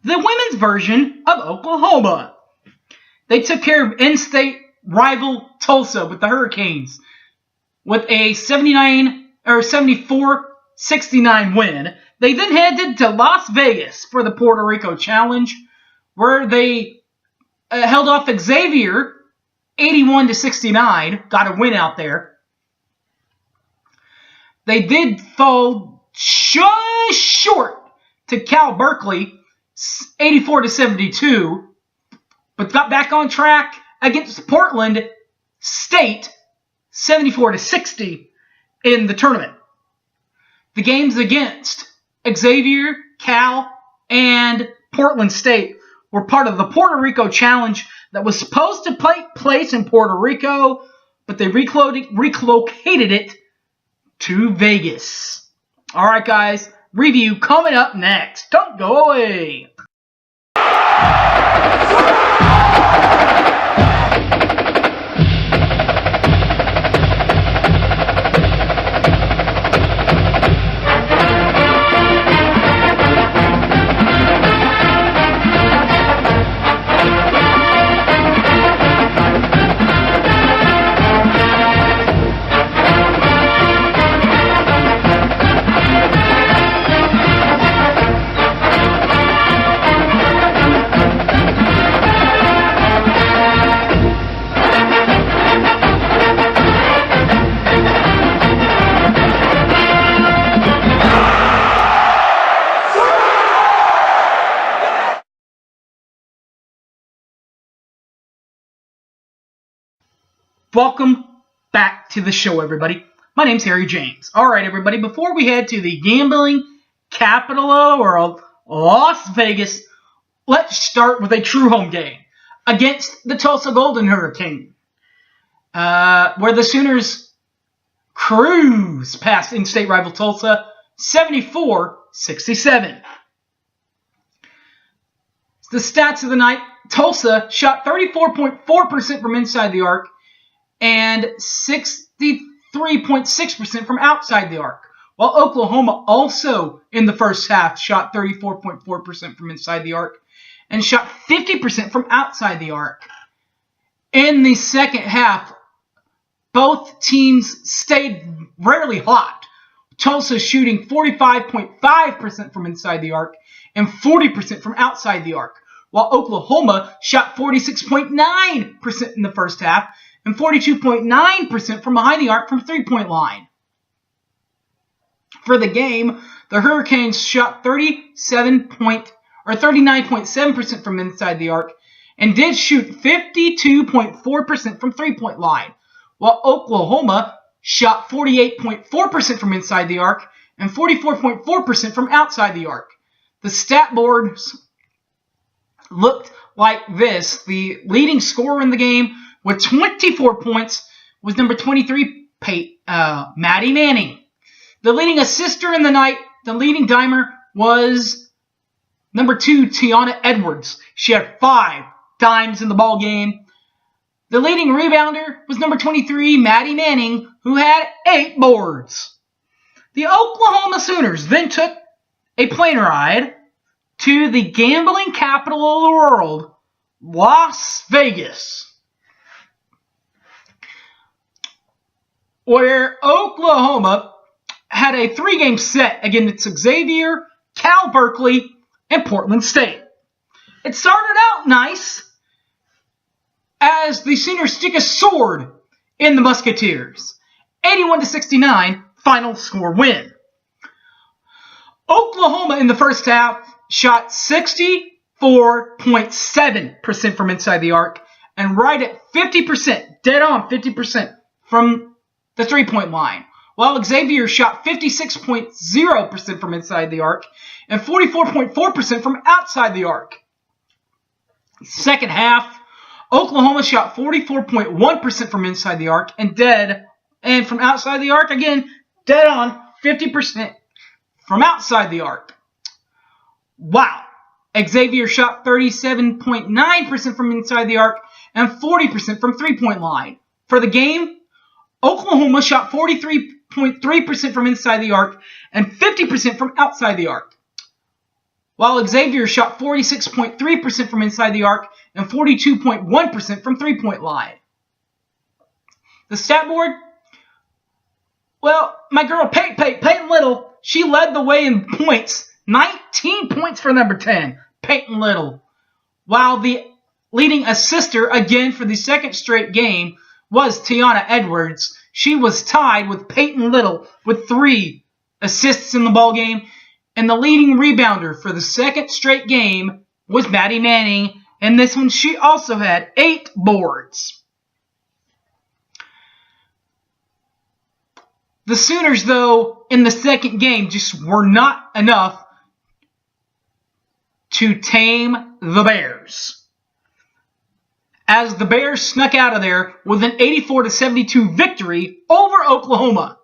the women's version of Oklahoma. They took care of in-state rival Tulsa with the Hurricanes with a 74-69 win. They then headed to Las Vegas for the Puerto Rico Challenge, where they held off Xavier 81-69, got a win out there. They did fall just short to Cal Berkeley 84-72, but got back on track against Portland State 74-60 in the tournament. The games against Xavier, Cal, and Portland State were part of the Puerto Rico Challenge that was supposed to take place in Puerto Rico, but they relocated it to Vegas. All right, guys, review coming up next. Don't go away. Welcome back to the show, everybody. My name's Harry James. All right, everybody, before we head to the gambling capital of the world, Las Vegas, let's start with a true home game against the Tulsa Golden Hurricane, where the Sooners cruise past in-state rival Tulsa 74-67. The stats of the night: Tulsa shot 34.4% from inside the arc and 63.6% from outside the arc, while Oklahoma also in the first half shot 34.4% from inside the arc and shot 50% from outside the arc. In the second half, both teams stayed rarely hot. Tulsa shooting 45.5% from inside the arc and 40% from outside the arc, while Oklahoma shot 46.9% in the first half and 42.9% from behind the arc from three-point line. For the game, the Hurricanes shot 39.7% from inside the arc and did shoot 52.4% from three-point line, while Oklahoma shot 48.4% from inside the arc and 44.4% from outside the arc. The stat boards looked like this. The leading scorer in the game with 24 points was number 23, Maddie Manning. The leading assister in the night, the leading dimer, was number 2, Tiana Edwards. She had 5 dimes in the ball game. The leading rebounder was number 23, Maddie Manning, who had 8 boards. The Oklahoma Sooners then took a plane ride to the gambling capital of the world, Las Vegas, where Oklahoma had a 3-game set against Xavier, Cal Berkeley, and Portland State. It started out nice as the Sooners stick a sword in the Musketeers. 81-69 final score win. Oklahoma in the first half shot 64.7% from inside the arc and right at 50%, dead on 50% from the three-point line, while Xavier shot 56.0% from inside the arc and 44.4% from outside the arc. Second half, Oklahoma shot 44.1% from inside the arc and from outside the arc, again, dead on 50% from outside the arc. Wow. Xavier shot 37.9% from inside the arc and 40% from three-point line. For the game, Oklahoma shot 43.3% from inside the arc and 50% from outside the arc. while Xavier shot 46.3% from inside the arc and 42.1% from three-point line. The stat board? Well, my girl Peyton Little, she led the way in points. 19 points for number 10, Peyton Little. While the leading assister, again for the second straight game, was Tiana Edwards. She was tied with Peyton Little with 3 assists in the ballgame. And the leading rebounder for the second straight game was Maddie Manning. And this one, she also had 8 boards. The Sooners, though, in the second game just were not enough to tame the Bears, as the Bears snuck out of there with an 84-72 victory over Oklahoma.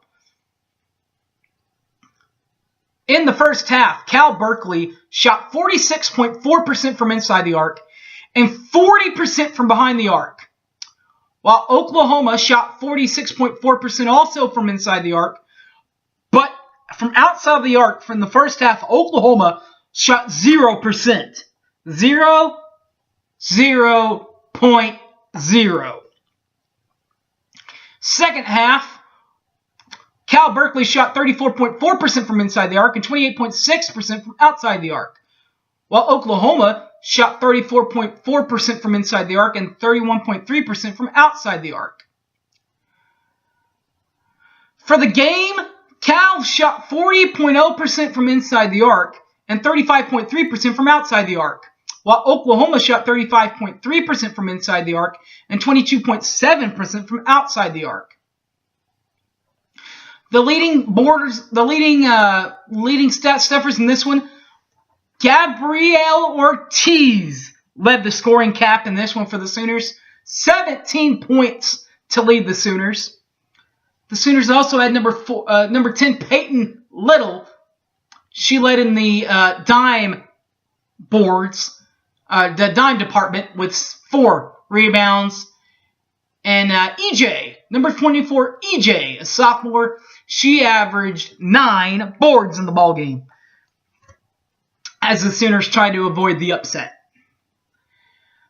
In the first half, Cal Berkeley shot 46.4% from inside the arc and 40% from behind the arc, while Oklahoma shot 46.4% also from inside the arc. But from outside the arc, from the first half, Oklahoma shot 0%. 0.0. Second half, Cal Berkeley shot 34.4% from inside the arc and 28.6% from outside the arc, while Oklahoma shot 34.4% from inside the arc and 31.3% from outside the arc. For the game, Cal shot 40.0% from inside the arc and 35.3% from outside the arc, while Oklahoma shot 35.3% from inside the arc and 22.7% from outside the arc. The leading stat stuffers in this one, Gabrielle Ortiz led the scoring cap in this one for the Sooners. 17 points to lead the Sooners. The Sooners also had number 10, Peyton Little. She led in the dime boards, the dime department, with 4 rebounds. And EJ, number 24, EJ, a sophomore, she averaged 9 boards in the ballgame, as the Sooners tried to avoid the upset.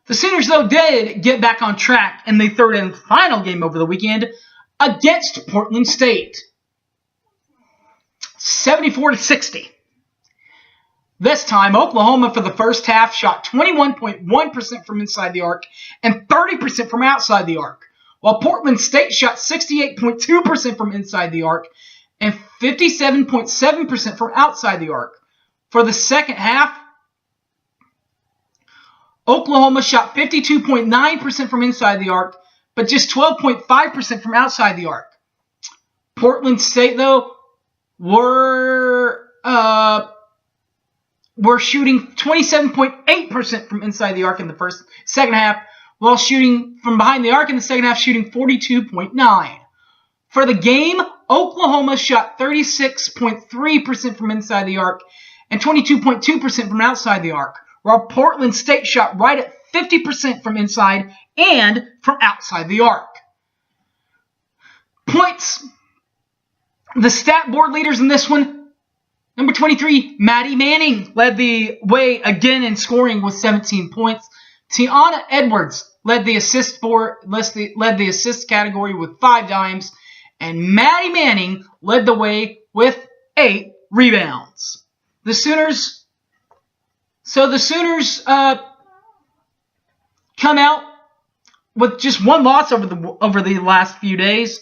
The Sooners, though, did get back on track in the third and final game over the weekend against Portland State, 74-60. This time, Oklahoma for the first half shot 21.1% from inside the arc and 30% from outside the arc, while Portland State shot 68.2% from inside the arc and 57.7% from outside the arc. For the second half, Oklahoma shot 52.9% from inside the arc, but just 12.5% from outside the arc. Portland State, though, were shooting 27.8% from inside the arc in the second half, while shooting from behind the arc in the second half, shooting 42.9%. For the game, Oklahoma shot 36.3% from inside the arc and 22.2% from outside the arc, while Portland State shot right at 50% from inside and from outside the arc. Points. The stat board leaders in this one, number 23, Maddie Manning led the way again in scoring with 17 points. Tiana Edwards led the assist category with 5 dimes, and Maddie Manning led the way with 8 rebounds. The Sooners come out with just 1 loss over the last few days,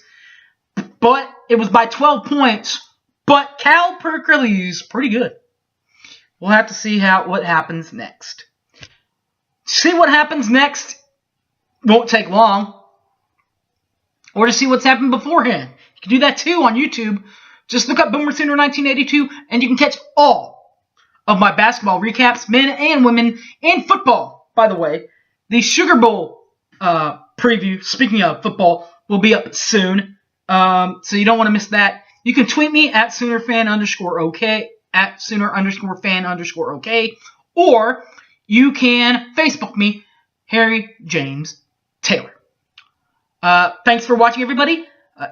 but it was by 12 points. But Cal Berkeley's pretty good. We'll have to see what happens next. See what happens next won't take long. Or to see what's happened beforehand. You can do that too on YouTube. Just look up Boomer Sooner 1982 and you can catch all of my basketball recaps, men and women, and football. By the way, the Sugar Bowl preview, speaking of football, will be up soon. So you don't want to miss that. You can tweet me at SoonerFan_OK, at Sooner_fan_OK, or you can Facebook me, Harry James Taylor. Thanks for watching, everybody.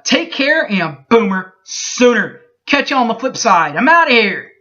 Take care, and Boomer Sooner. Catch you on the flip side. I'm out of here.